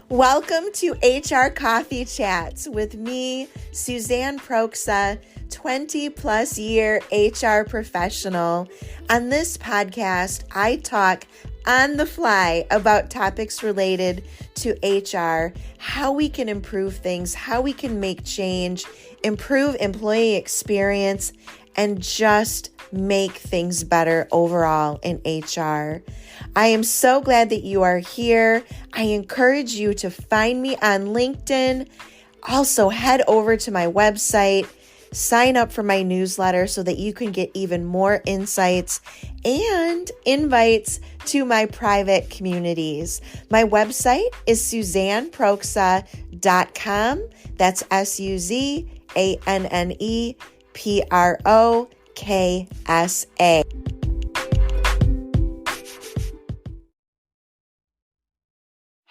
Welcome to HR Coffee Chats with me, Suzanne Proxa, 20 plus year HR professional. On this podcast, I talk on the fly about topics related to HR, how we can improve things, how we can make change, improve employee experience, and just make things better overall in HR. I am so glad that you are here. I encourage you to find me on LinkedIn. Also, head over to my website, sign up for my newsletter so that you can get even more insights and invites to my private communities. My website is suzanneproxa.com. That's SUZANNEPROKSA.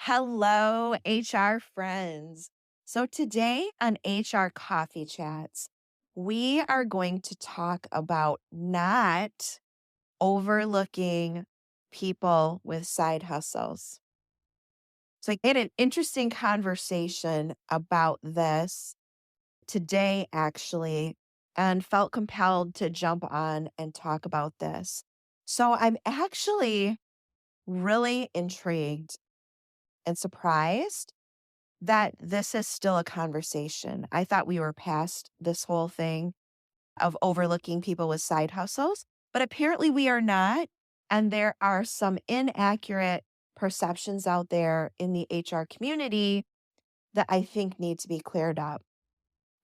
Hello, HR friends. So today on HR Coffee Chats, we are going to talk about not overlooking people with side hustles. So I had an interesting conversation about this today, actually, and felt compelled to jump on and talk about this. So I'm actually really intrigued and surprised that this is still a conversation. I thought we were past this whole thing of overlooking people with side hustles, but apparently we are not. And there are some inaccurate perceptions out there in the HR community that I think need to be cleared up.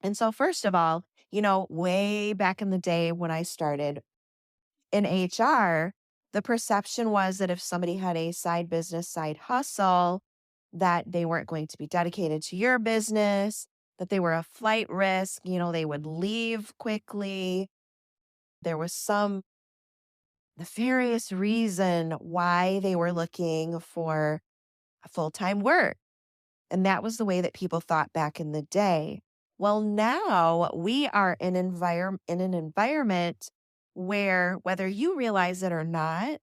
And so, first of all, way back in the day when I started in HR, the perception was that if somebody had a side business, side hustle, that they weren't going to be dedicated to your business, that they were a flight risk, they would leave quickly. There was some nefarious reason why they were looking for a full-time work. And that was the way that people thought back in the day. Well, now we are in an environment where, whether you realize it or not,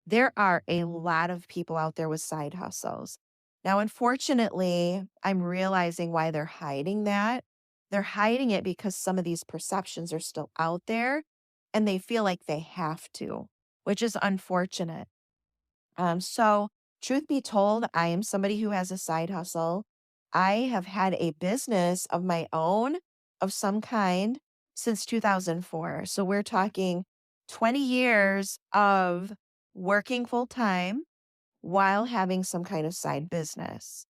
there are a lot of people out there with side hustles. Now, unfortunately, I'm realizing why they're hiding that. They're hiding it because some of these perceptions are still out there and they feel like they have to, which is unfortunate. So, truth be told, I am somebody who has a side hustle. I have had a business of my own of some kind since 2004. So, we're talking 20 years of working full time while having some kind of side business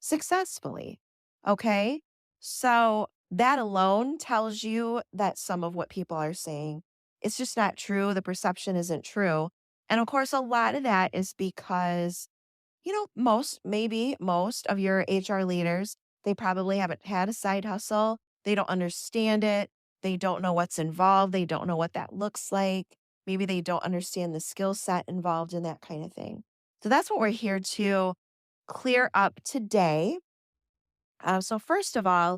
successfully. Okay. So that alone tells you that some of what people are saying, it's just not true. The perception isn't true. And of course, a lot of that is because, maybe most of your HR leaders, they probably haven't had a side hustle. They don't understand it. They don't know what's involved. They don't know what that looks like. Maybe they don't understand the skill set involved in that kind of thing. So that's what we're here to clear up today. So first of all,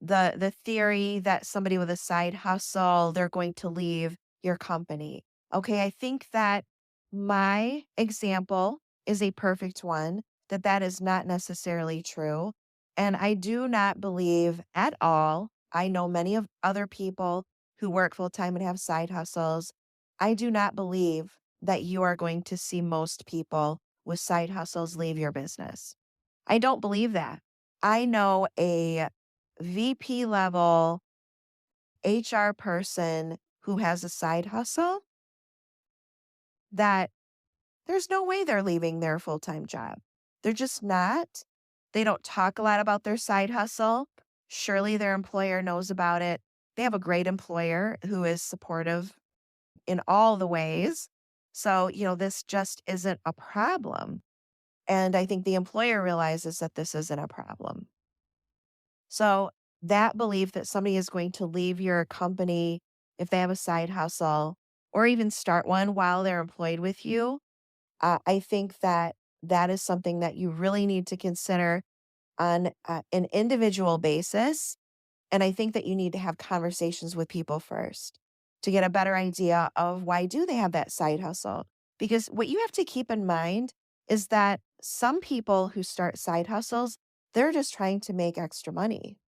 the theory that somebody with a side hustle, they're going to leave your company. Okay, I think that my example is a perfect one, that is not necessarily true. And I do not believe at all. I know many of other people who work full time and have side hustles. I do not believe that you are going to see most people with side hustles leave your business. I don't believe that. I know a VP level HR person who has a side hustle that there's no way they're leaving their full-time job. They're just not. They don't talk a lot about their side hustle. Surely their employer knows about it. They have a great employer who is supportive in all the ways. So, this just isn't a problem. And I think the employer realizes that this isn't a problem. So that belief that somebody is going to leave your company if they have a side hustle or even start one while they're employed with you, I think that that is something that you really need to consider on an individual basis. And I think that you need to have conversations with people first to get a better idea of why do they have that side hustle. Because what you have to keep in mind is that some people who start side hustles, they're just trying to make extra money.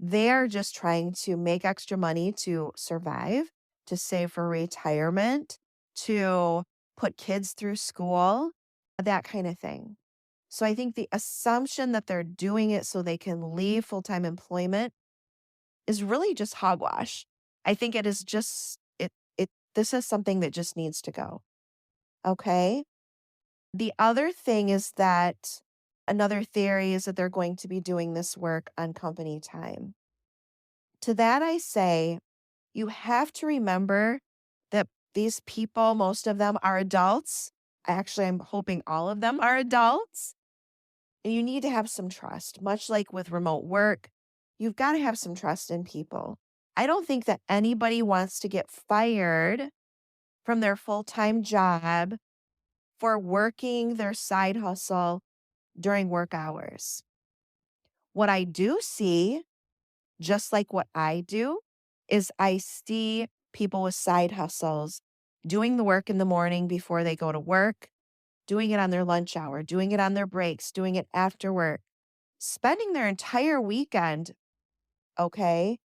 They're just trying to make extra money to survive, to save for retirement, to put kids through school, that kind of thing. So I think the assumption that they're doing it so they can leave full-time employment is really just hogwash. I think it is just it this is something that just needs to go. Okay? The other thing is that another theory is that they're going to be doing this work on company time. To that I say, you have to remember that these people, most of them are adults. Actually, I'm hoping all of them are adults. And you need to have some trust, much like with remote work. You've got to have some trust in people. I don't think that anybody wants to get fired from their full time job for working their side hustle during work hours. What I do see, just like what I do, is I see people with side hustles doing the work in the morning before they go to work, doing it on their lunch hour, doing it on their breaks, doing it after work, spending their entire weekend, okay,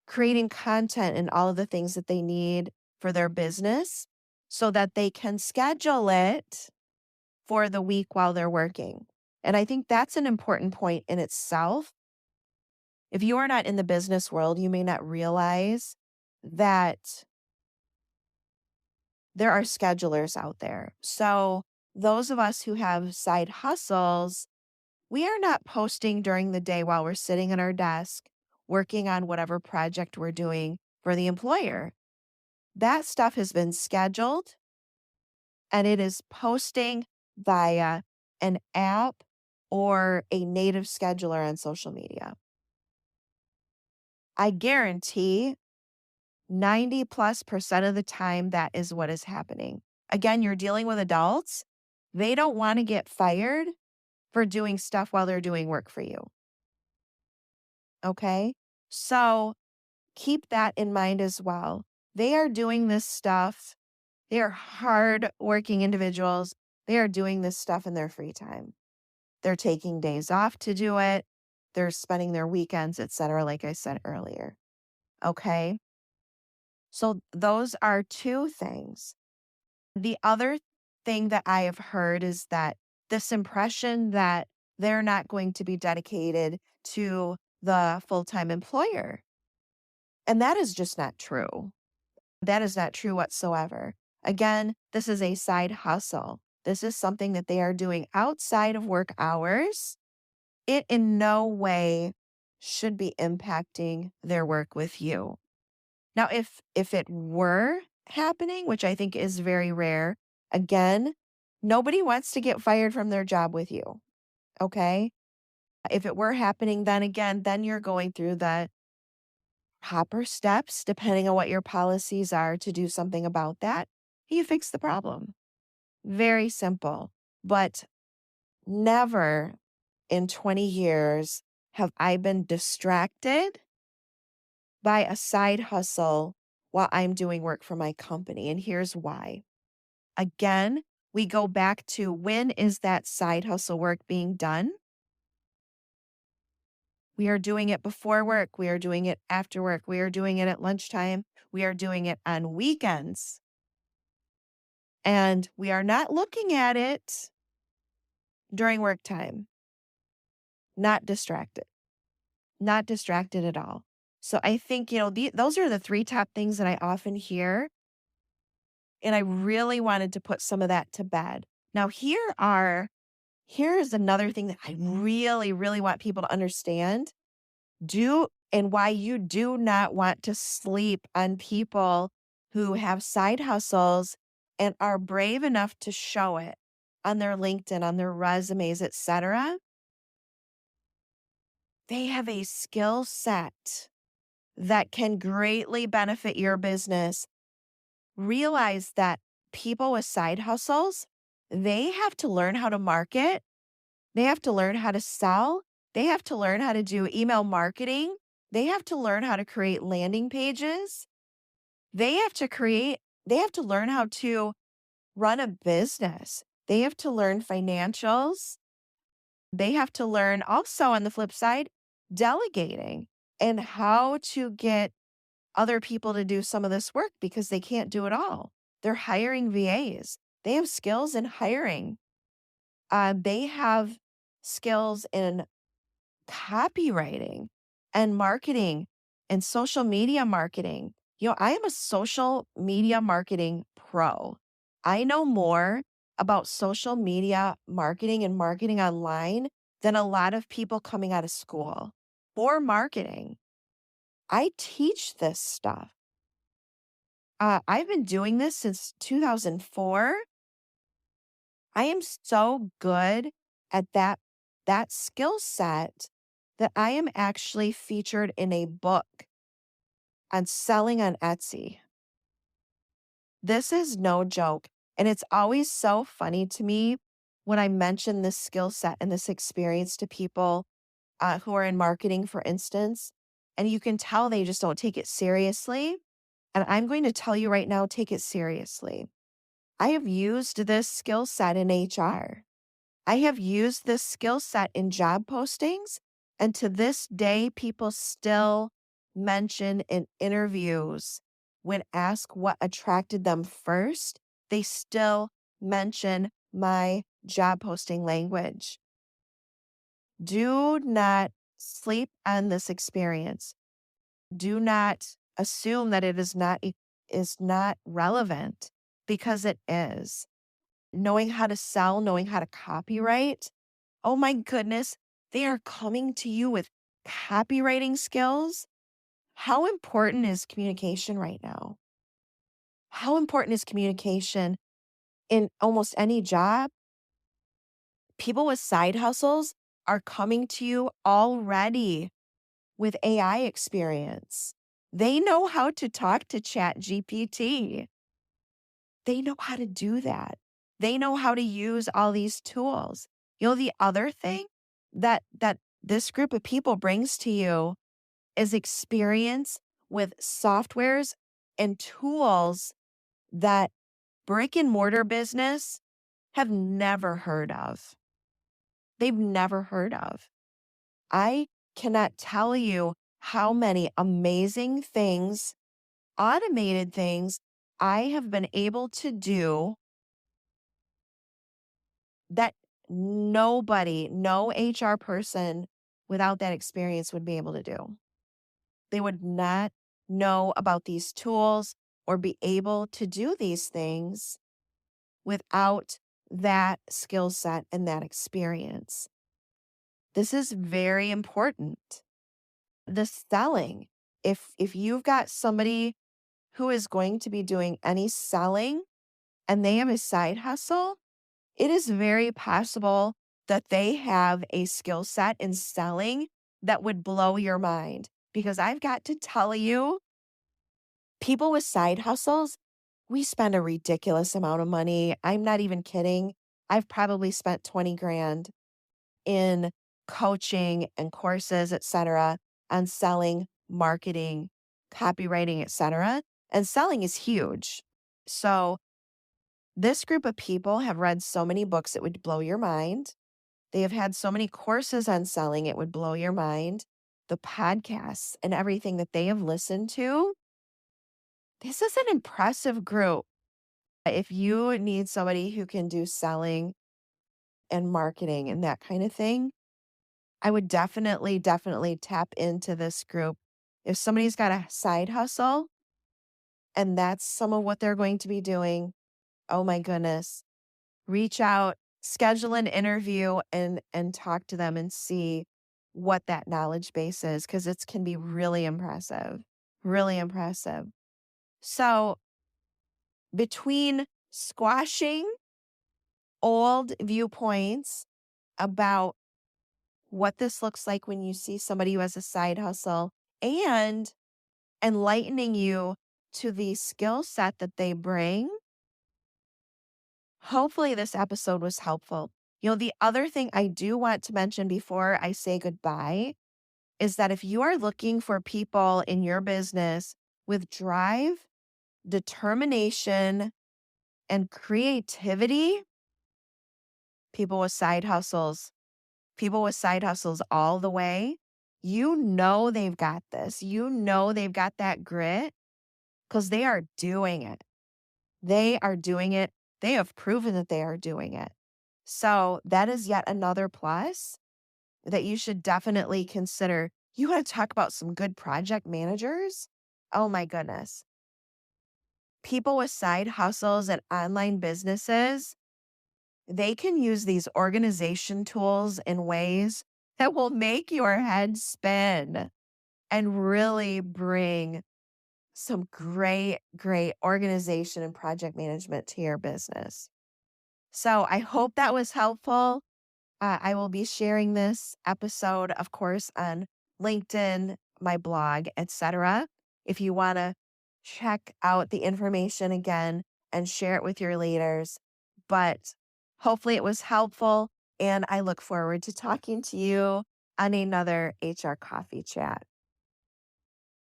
creating content and all of the things that they need for their business so that they can schedule it for the week while they're working. And I think that's an important point in itself. If you are not in the business world, you may not realize that there are schedulers out there. So, those of us who have side hustles, we are not posting during the day while we're sitting at our desk working on whatever project we're doing for the employer. That stuff has been scheduled and it is posting via an app or a native scheduler on social media. I guarantee 90+% of the time that is what is happening. Again, you're dealing with adults. They don't want to get fired for doing stuff while they're doing work for you. Okay? So keep that in mind as well. They are doing this stuff. They are hard working individuals. They are doing this stuff in their free time. They're taking days off to do it. They're spending their weekends, etc., like I said earlier. Okay? So those are two things. The other thing that I have heard is that this impression that they're not going to be dedicated to the full-time employer. And that is just not true. That is not true whatsoever. Again, this is a side hustle. This is something that they are doing outside of work hours. It in no way should be impacting their work with you. Now, if it were happening, which I think is very rare, again, nobody wants to get fired from their job with you. Okay? If it were happening, then again, then you're going through the proper steps, depending on what your policies are to do something about that. You fix the problem. Very simple. But never in 20 years have I been distracted by a side hustle while I'm doing work for my company. And here's why. Again, we go back to when is that side hustle work being done? We are doing it before work. We are doing it after work. We are doing it at lunchtime. We are doing it on weekends. And we are not looking at it during work time. Not distracted. Not distracted at all. So I think, those are the three top things that I often hear. And I really wanted to put some of that to bed. Now, here's another thing that I really, really want people to understand. And why you do not want to sleep on people who have side hustles and are brave enough to show it on their LinkedIn, on their resumes, etc. They have a skill set that can greatly benefit your business. Realize that people with side hustles, they have to learn how to market. They have to learn how to sell. They have to learn how to do email marketing. They have to learn how to create landing pages. They have to learn how to run a business. They have to learn financials. They have to learn also on the flip side, delegating and how to get other people to do some of this work because they can't do it all. They're hiring VAs. They have skills in hiring. They have skills in copywriting and marketing and social media marketing. I am a social media marketing pro. I know more about social media marketing and marketing online than a lot of people coming out of school for marketing. I teach this stuff. I've been doing this since 2004. I am so good at that skill set that I am actually featured in a book on selling on Etsy. This is no joke. And it's always so funny to me when I mention this skill set and this experience to people who are in marketing, for instance. And you can tell they just don't take it seriously. And I'm going to tell you right now, take it seriously. I have used this skill set in HR. I have used this skill set in job postings. And to this day, people still mention in interviews when asked what attracted them first, they still mention my job posting language. Do not sleep on this experience. Do not assume that it is not relevant because it is. Knowing how to sell, knowing how to copyright. Oh my goodness, they are coming to you with copywriting skills. How important is communication right now? How important is communication in almost any job? People with side hustles are coming to you already with AI experience. They know how to talk to Chat GPT. They know how to do that. They know how to use all these tools. The other thing that this group of people brings to you is experience with softwares and tools that brick and mortar business have never heard of. They've never heard of. I cannot tell you how many amazing things, automated things I have been able to do that nobody, no HR person without that experience would be able to do. They would not know about these tools or be able to do these things without that skill set and that experience. This is very important. The selling, if you've got somebody who is going to be doing any selling and they have a side hustle, it is very possible that they have a skill set in selling that would blow your mind. Because I've got to tell you, people with side hustles, we spend a ridiculous amount of money. I'm not even kidding. I've probably spent 20 grand in coaching and courses, etc., on selling, marketing, copywriting, etc. And selling is huge. So this group of people have read so many books, it would blow your mind. They have had so many courses on selling, it would blow your mind. The podcasts and everything that they have listened to. This is an impressive group. If you need somebody who can do selling and marketing and that kind of thing, I would definitely, definitely tap into this group. If somebody's got a side hustle and that's some of what they're going to be doing, oh my goodness, reach out, schedule an interview and talk to them and see what that knowledge base is because it can be really impressive, really impressive. So between squashing old viewpoints about what this looks like when you see somebody who has a side hustle and enlightening you to the skill set that they bring, hopefully this episode was helpful. The other thing I do want to mention before I say goodbye is that if you are looking for people in your business with drive, determination, and creativity, people with side hustles, people with side hustles all the way, you know they've got this. You know they've got that grit because they are doing it. They are doing it. They have proven that they are doing it. So that is yet another plus that you should definitely consider. You want to talk about some good project managers? Oh my goodness. People with side hustles and online businesses, they can use these organization tools in ways that will make your head spin and really bring some great, great organization and project management to your business. So I hope that was helpful. I will be sharing this episode, of course, on LinkedIn, my blog, etc. If you want to check out the information again and share it with your leaders. But hopefully it was helpful. And I look forward to talking to you on another HR coffee chat.